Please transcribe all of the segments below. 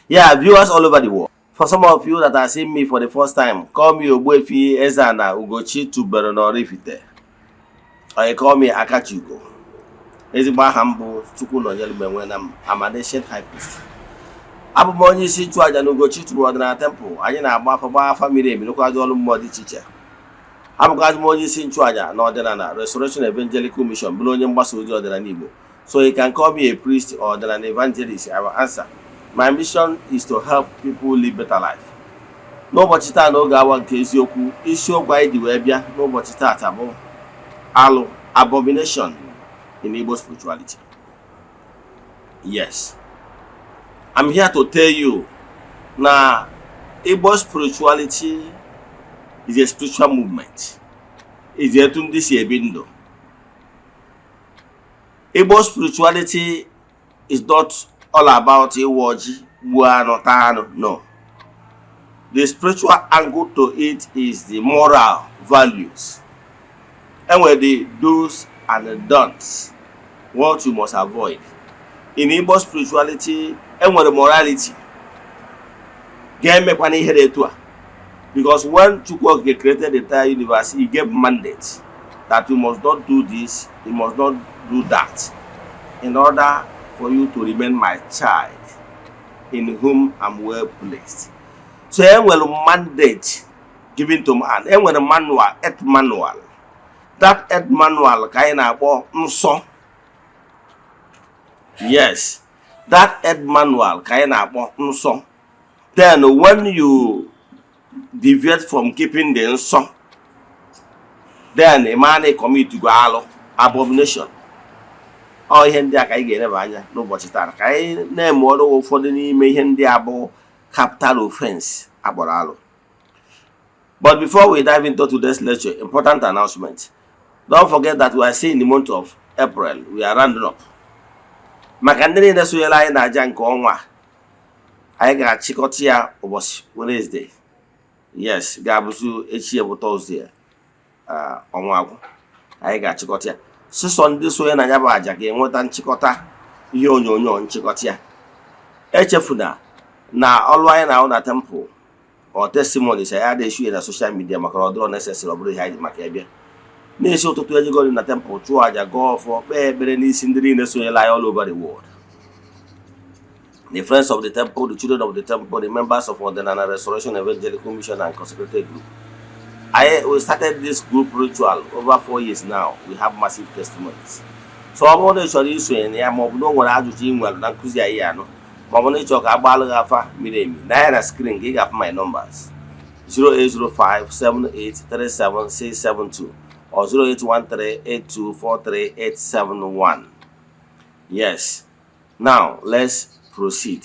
Yeah, viewers all over the world. For some of you that are seeing me for the first time, call me Ogbuefi, Eze-Ana, Ugochitubelu na Oraifite. Or you call me Akachuko. Ezigbo aha m bụ Chukwu nọnyere m enwe na m. I'm an ancient high priest. Abụ m onye isi nchụaja na Ugochitubelu ọdịnala temple. Anyị na-agba afa miri emi rụkwazị ọrụ mmụọ dị iche iche. Abụkwazị m onye isi nchụaja na ọdịnala Restoration Evangelical Mission, bụrụ onye mgbasa ozi ọdịnala Igbo. So you can call me a priest or an evangelist. I will answer. My mission is to help people live better life. N'ụbọchị taa n'oge awa nke eziokwu, isiokwu anyị dị wee bịa n'ụbọchị taa bụ alụ, abomination in Igbo spirituality. Yes, I'm here to tell you na Igbo spirituality is a spiritual movement. It's etu ndị si ebi ndụ. Igbo spirituality is not all about iwoji, buano, tano. No. The spiritual angle to it is the moral values. And where the do's and the don'ts, what you must avoid. In Igbo spirituality, and where the morality. Because when Chukwu created the entire universe, he gave mandate that you must not do this, you must not do that, in order for you to remain my child, in whom I'm well placed. So there will a mandate given to man. There will a manual, earth manual. That earth manual kaina bo nso. Yes, that earth manual kaina bo nso. Then when you deviate from keeping the nso, then a man commit to go abomination. Ọ ihe ndị a ka anyị ga-eleba anya n'ụbọchị taa ka anyị na-eme ọrụ ụfọdụ n'ime ihe ndị a bụ capital offense akpọrọ alụ. But before we dive into today's lecture, important announcement. Don't forget that we are still in the month of April. We are rounding up. Maka ndị niile sonyere anyị na-aja nke ọnwa, anyị ga-achịkọta ya ụbọchị Wednesday. Yes, ga-abụzu echi bụ Thursday ọnwa agwụ. Anyị ga-achịkọta ya. Sịsọ ndị sonye na ya bụ aja ga-enweta nchịkọta ihe onyonyo nchịkọta ya. Echefuna na ọlụ anyị na-ahụ na temple or testimonies anyị adịghị issue na social media maka ọ dịrọ necessary ọ bụrụ ihe anyị maka ebe. N'isi ụtụtụ ejigoro na temple chụọ aja gọọ ọfọ kpee ekpere n'isi ndị niile sonyela anyị all over the world. The friends of the temple, the children of the temple, the members of Ordinary Restoration Evangelical Mission and Consecrated Group. We started this group ritual over 4 years now. We have massive testimonies. So I'm going to show you soon. I'm going to show you well. I'm going to show you na screen. You have my numbers 0805 7837 672 or 0813 8243 871. Yes. Now let's proceed.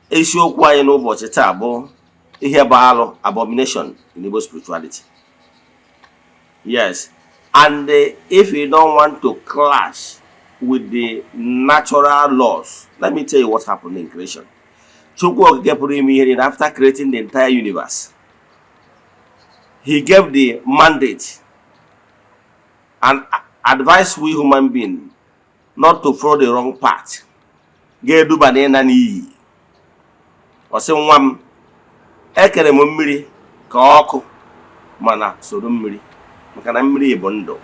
Isiokwu anyị n'ụbọchị taa bụ ihe bụ alụ, abomination in Igbo spirituality. Yes, and if you don't want to clash with the natural laws, let me tell you what happened in creation. Chukwu Okike pụrụ ime ihe after creating the entire universe, he gave the mandate and advised we human beings not to follow the wrong path. Ga-eduba n'ịna n'iyi. Ọ sị nwa m, ekere m mmiri ka ọkụ mana soro mmiri maka na mmiri bụ ndụ.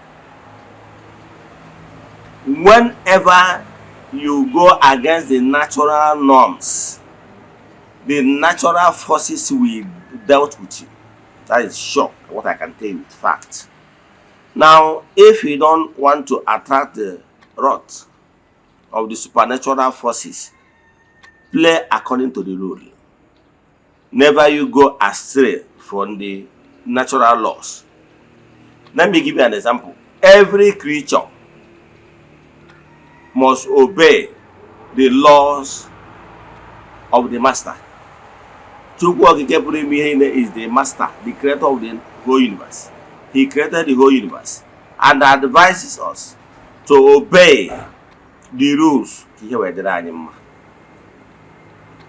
Whenever you go against the natural norms, the natural forces will dealt with you. That is sure, what I can tell you with fact. Now, if you don't want to attract the wrath of the supernatural forces, play according to the rule. Never you go astray from the natural laws. Let me give you an example. Every creature must obey the laws of the master. Chukwu Okike pụrụ ime ihe is the master, the creator of the whole universe. He created the whole universe and advises us to obey the rules.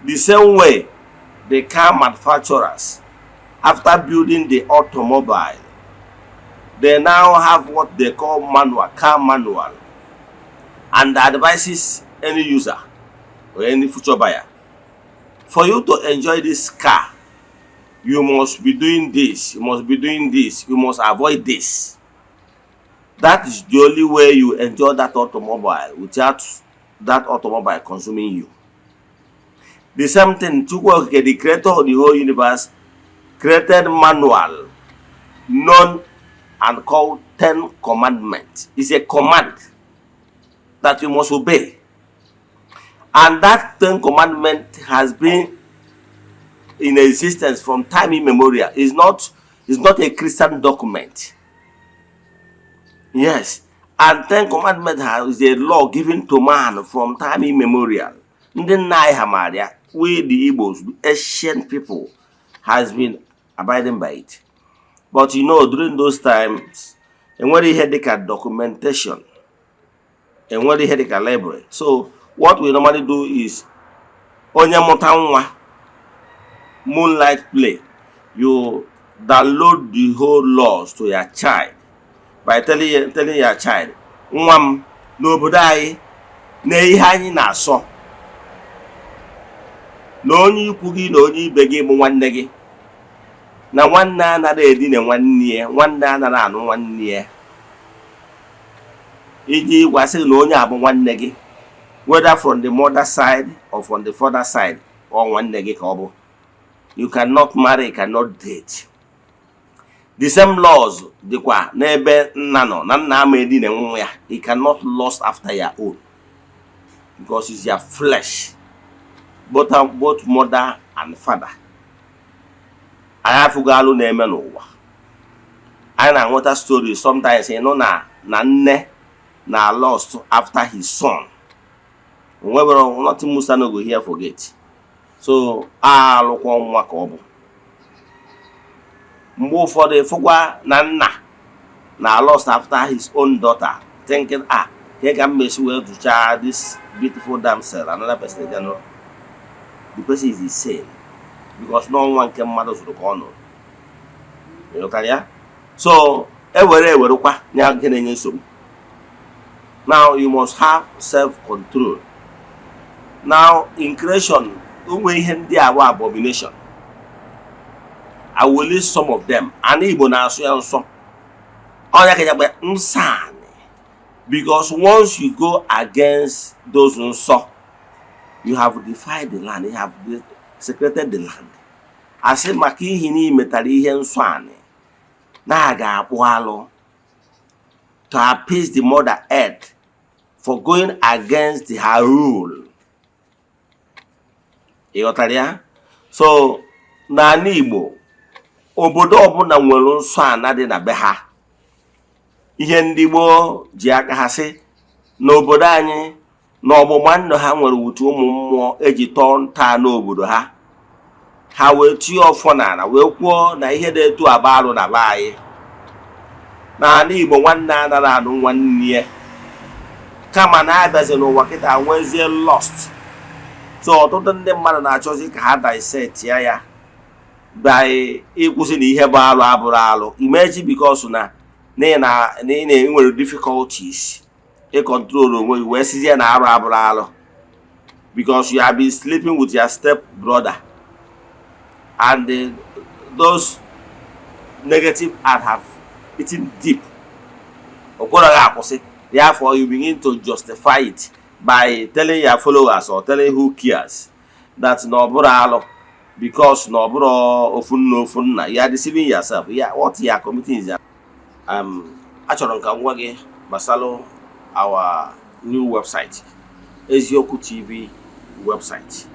The same way the car manufacturers, after building the automobile, they now have what they call manual, car manual, and advises any user or any future buyer for you to enjoy this car, you must be doing this, you must be doing this, you must avoid this. That is the only way you enjoy that automobile without that automobile consuming you. The same thing, Chukwuokike, the creator of the whole universe, created manual known and called 10 Commandments. It's a command that you must obey. And that 10 Commandments has been in existence from time immemorial. It's not a Christian document. Yes. And 10 Commandments is a law given to man from time immemorial. We, the Igbos, the ancient people, has been abiding by it. But you know, during those times, and when they had the documentation, and when they had the library. So what we normally do is Onyamotanwa moonlight play. You download the whole laws to your child by telling your child, Nwam n'obodo anyị na ihe anyị na-asọ na onye ikwu gị na onye ibe gị bụ nwanne gị, na nwanne anaghị edina nwanne ya, nwanne anaghị anụ nwanne ya, iji gwasị na onye abụ nwanne gị, whether from the mother side or from the father side, or nwanne gị ka ọ bụ. You cannot marry, you cannot date. The same laws dịkwa n'ebe nna nọ na nna ama edina nwa ya. He cannot lust after your own because it's your flesh, both mother and father. I have to go na-eme n'ụwa. I na-anweta story sometimes, you know, na nne na lost after his son. Whenever nothing Musa no go here forget. So alụkwa nwa ka ọ bụ. Mgbe ụfọdụ fụkwa na nna na lost after his own daughter, thinking, he can mess well to child this beautiful damsel, another person, you know. The person is the same because no one can mother to the corner. You know, yeah? So now you must have self-control. Now in creation, abomination. I will list some of them. And Igbo na some. Because once you go against those unso, you have defied the land, you have secreted the land. I say maki hini metali ihe nsọ ani na ga akpụ to appease the mother earth for going against her rule. So na Igbo obodo ọbụla nwere nsọ ana dị na be ha. Ihe ndị Igbo ji aka ha sị n'obodo anyị na ọgbụgba ndụ ha nwere wutu ụmụ mmụọ eji tọọ nta n'obodo ha. Ha wee tie ọfọ n'ala wee kwuo na ihe dị etu aba alụ na be anyị. Na Igbo nwanne anaghị anụ nwanne ya. Kama na abịazi n'ụwa kịta nwezie lost. So ọtụtụ ndị mmadụ na-achọzi ka ha dissect ya by ịkwụsị na ihe bụ alụ abụrụ alụ. Imagine because na nwere difficulties control onwe you wee sizie na arụ abụrụ alụ because you have been sleeping with your step brother and those negative acts have eaten deep. Therefore you begin to justify it by telling your followers or telling who cares that no bụrụ because no bụrụ you are deceiving yourself. What you are committing is achọrọ nka ngwa gị gbasara our new website, Eziokwu TV website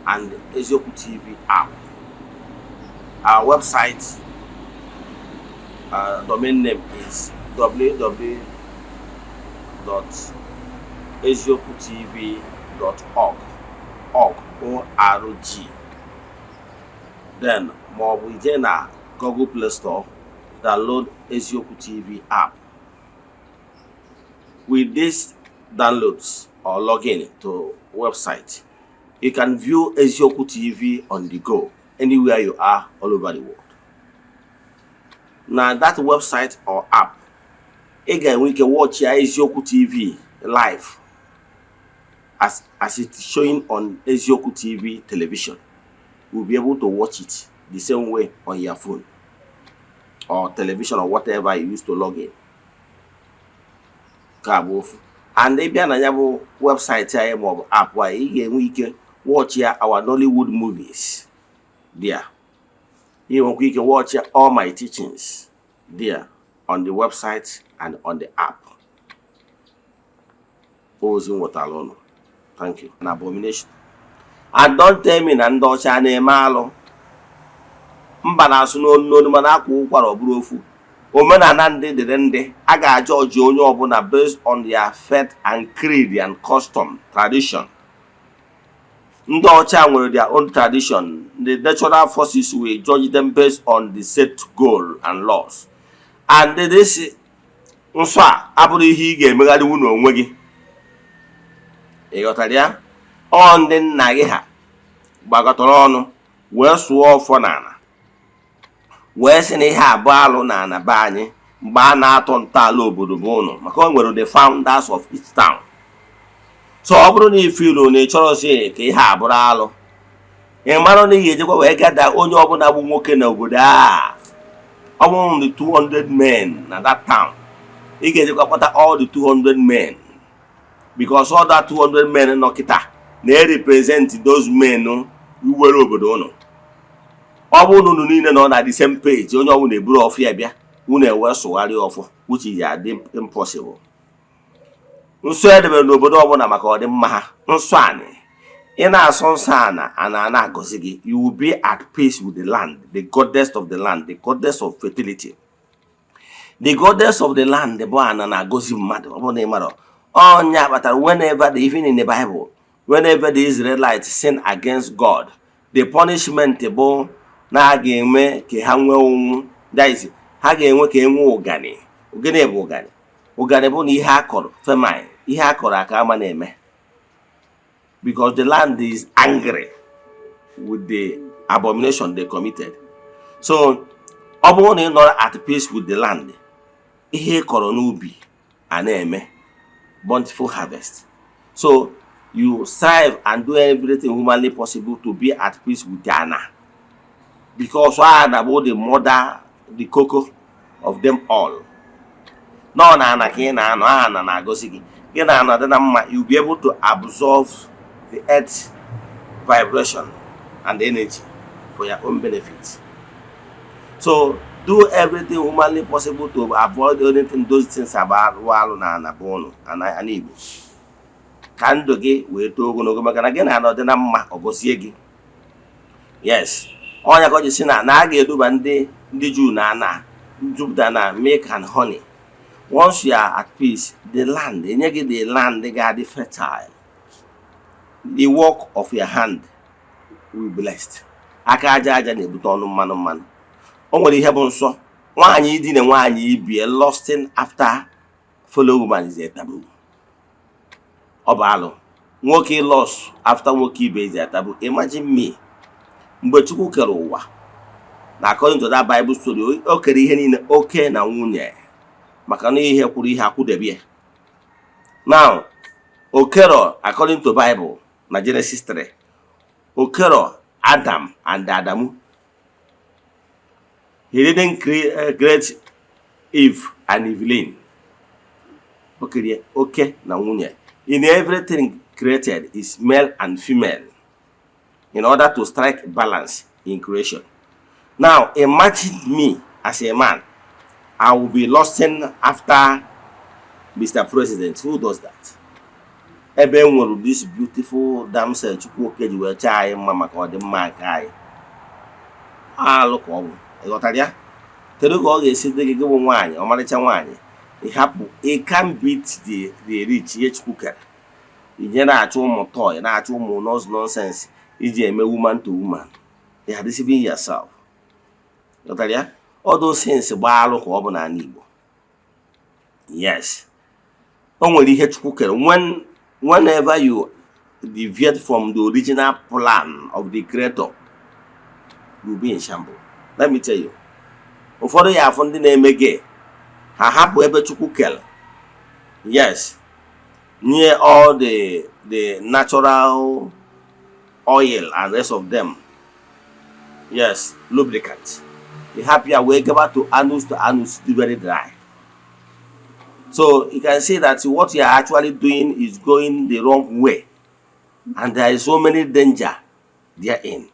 and Eziokwu TV app. Our website domain name is www.eziokwutv.org. O-R-G. Then more we get a Google Play Store, download Eziokwu TV app. With these downloads or login to website, you can view Eziokwu TV on the go anywhere you are all over the world. Now that website or app, again we can watch your Eziokwu TV live. as it's showing on Ezioku TV television. You'll be able to watch it the same way on your phone or television or whatever you used to log in. And they be an website app where you can watch our Nollywood movies there. You can watch all my teachings there on the website and on the app. Thank you. An abomination. And don't tell me na ndị ọcha na-eme alụ. Mba na-asụ n'onu mana akwa ụkwara Ogbuefi. Omenala ndị dịrị ndị a ga-ajọji onye ọbụla based on their faith and creed and custom tradition. Ndị ọcha nwere their own tradition. The natural forces will judge them based on the set goal and laws. And this nsọ a abụrụ ihe ị ga-emegharị unu onwe gị. Ịghọtara ya? Ọ ndị nna gị ha gbakọtara ọnụ wee sụọ ọfọ n'ala wee sị na ihe abụọ alụ n'ala be anyị mgbe a na-atọ ntọala obodo bụ ụnụ maka o nwere the founders of each town. So ọ bụrụ na ifilu na ị chọrọzi ka ihe abụrụ alụ ị mara na ị ga-ejekwa wee gada onye ọbụla bụ nwoke na obodo a ọ bụrụ the 200 men na that town ị ga-ejekwa kpọta all the 200 men because all that 200 men nọ kịta na-represent those men uwere obodo ụnụ. Ọ bụrụ na unu niile nọ na the same page onye ọbụla eburu ọfịa bịa unu ewe sụgharị ọfọ which is impossible. Nsọ edebere n'obodo ọbụla maka ọdịmma ha. Nsọ anị ị na-asọ nsọ ana na-agọzi gị, you will be at peace with the land, the goddess of the land, the goddess of fertility. The goddess of the land bụ ana na-agọzi mmadụ. Ọ bụrụ na ị mara ọnya kpatara whenever even in the Bible, whenever the Israelites sin against God, the punishment bụ na ha ga-enwe ka ha nwee onwu. That is, ha ga-enwe ka enwe ụgani. Ụgani bụ ụgani. Ụgani bụ na ihe akọrọ famine, ihe akọrọ aka ama na-eme. Because the land is angry with the abomination they committed. So, ọ bụrụ na ị nọrọ at peace with the land, ihe kọrọ n'ubi a na-eme bountiful harvest. So, you strive and do everything humanly possible to be at peace with Ezeana. Because Ana about the mother, the cocoa of them all. No, Nana, you'll be able to absorb the earth's vibration and energy for your own benefit. So, do everything humanly possible to avoid anything, those things about Walu and Abono and Igbo. Kando gị wee too ogologo maka na gị na-anọdị na mma ọgọzie gị. Yes, ọnya ka ọ ji si na a ga-eduba ndị Jew na jupụta na milk and honey. Once you are at peace, the land, enye gị the land ga-adị fertile. The work of your hand will be blessed. Aka aja aja na-ebute ọnụ mmanụ mmanụ. O nwere ihe bụ nsọ. Nwaanyị idina nwaanyị ibie lusting after fellow woman is a taboo. Obalo, nwoke lost after nwoke ibe is a taboo. Imagine me. Mgbe Chukwu kere ụwa. Na according to that Bible story, o kere ihe niile oke na nwunye. Maka na ihe kwuru ihe akwụdebie. Now, okero according to Bible na Genesis 3. Okero Adam and Adamu. He didn't create Eve and Evelyn. Okay na nwunye. In everything created is male and female in order to strike balance in creation. Now, imagine me as a man. I will be lusting after Mr. President. Who does that? Ebe nwere this beautiful damsel Chukwu okeji wee chaa anyị mma maka ọdịmma nke anyị. Alụ ka ọ bụ. Ịghọtara ya? Kedu ka ọ ga-esi dị gị bụ nwaanyị, ọmarịcha nwaanyị? It can beat the rich Chukwu kere. Ije na-achọ ụmụ toy, na-achọ ụmụ nonsense iji eme woman to woman. You are deceiving yourself. Ịghọtara ya? All those things gbaa alụ ka ọ bụ n'ala Igbo. Yes. O nwere ihe Chukwu kere. Whenever you deviate from the original plan of the creator, you'll be in shambles. Let me tell you. Ụfọdụ ya afọ ndị na-eme gay. Ha hapụ ebe Chukwu kere. Yes. near all the natural oil and rest of them. Yes, lubricant. The happier we give to anus be very dry. So you can see that what you are actually doing is going the wrong way, and there is so many danger therein.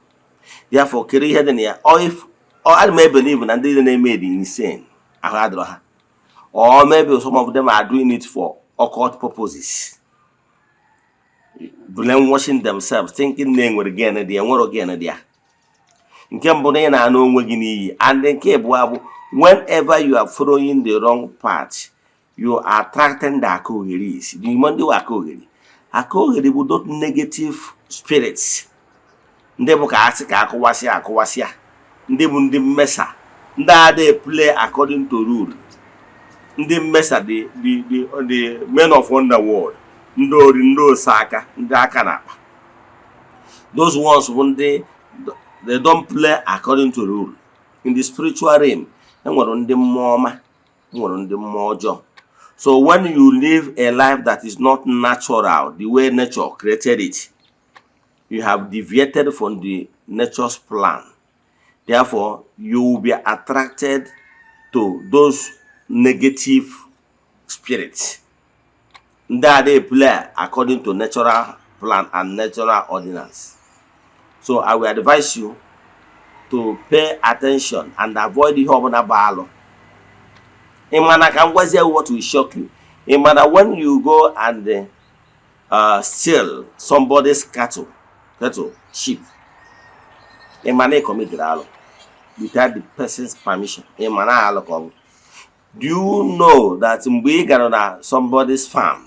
Therefore, carry here or if or I may believe and they made insane. Or maybe some of them are doing it for occult purposes. Washing themselves, thinking they were again and there. And whenever you are following the wrong path, you are attracting the akogeris. The Monday akogeri. Akogeri would not negative spirits. Ndị bụ ka asị ka akụwasịa ndị bụ ndị mmesa ndị adị play according to rule ndị mmesa the men of underworld ndị ori ndị osaka ndị aka na akpa those ones bụ ndị they don't play according to rule. In the spiritual realm enwere ndị mmụọ ọma enwere ndị mmụọ ọjọọ. So when you live a life that is not natural the way nature created it, you have deviated from the nature's plan. Therefore, you will be attracted to those negative spirits that they play according to natural plan and natural ordinance. So I will advise you to pay attention and avoid the hormonal battle. What will shock you? When you go and steal somebody's cattle, sheep, a man commit without the person's permission. Do you know that in somebody's farm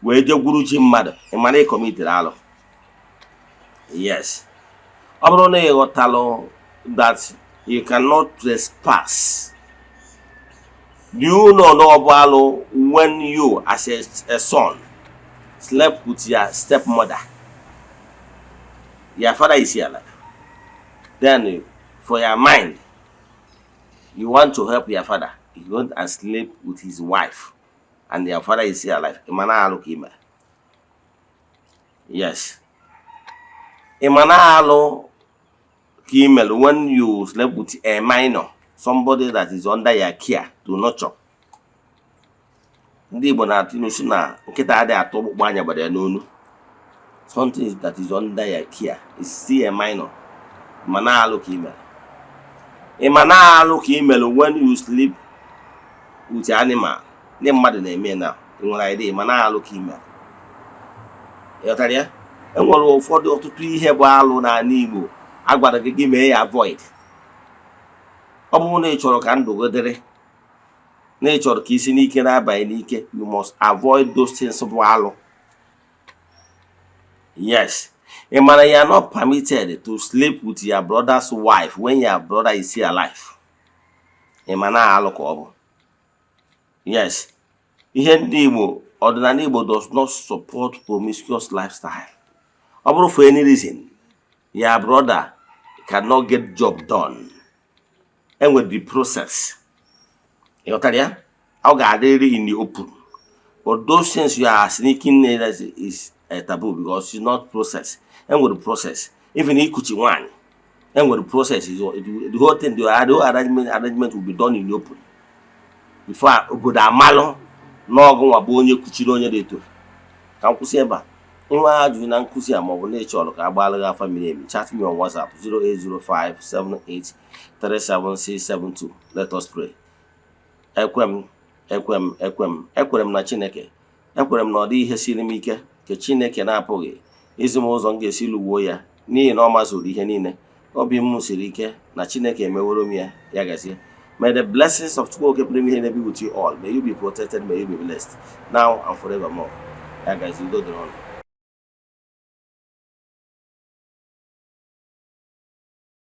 where the Guruji mother, a man commit without? Yes. That you cannot trespass. Do you know when you, as a son, slept with your stepmother? Your father is here alive. Then, for your mind, you want to help your father. You go and sleep with his wife, and your father is here alive. Yes. When you sleep with a minor, somebody that is under your care to nurture. Something that is under your care is still a minor. When you sleep with your animal, name mother name now. In one idea, and what for the 2-3 have Igbo, I got to give me avoid. Nature can do nature kissing by Nike, you must avoid those things of wallow. Yes. You are not permitted to sleep with your brother's wife when your brother is still alive. Yes. Ordinary Igbo does not support promiscuous lifestyle. For any reason, your brother cannot get job done. And with the process, I'll get in the open. But those things you are sneaking is a taboo because it's not processed. And with the process, even if you want, and with the process, the whole thing, the arrangement will be done in the open. Before I go down malo, no go abonye kuchironye deto. Can you see about? In my advent and Kusia mobile nature, Abalaga family, chat me on WhatsApp 0805 78 37672. Let us pray. Ekwem na Chineke. Ekwem na odi ihe siri m ike ke Chineke na-apụghị izi m ụzọ m ga-esi lụgbuo ya n'ihi na ọ mazuru ihe niile. Obi m siri ike na Chineke emeworo m ya gazie. May the blessings of Chukwu be with you all. May you be protected, may you be blessed now and forevermore. Ya gazie, udo dịrị ọnụ.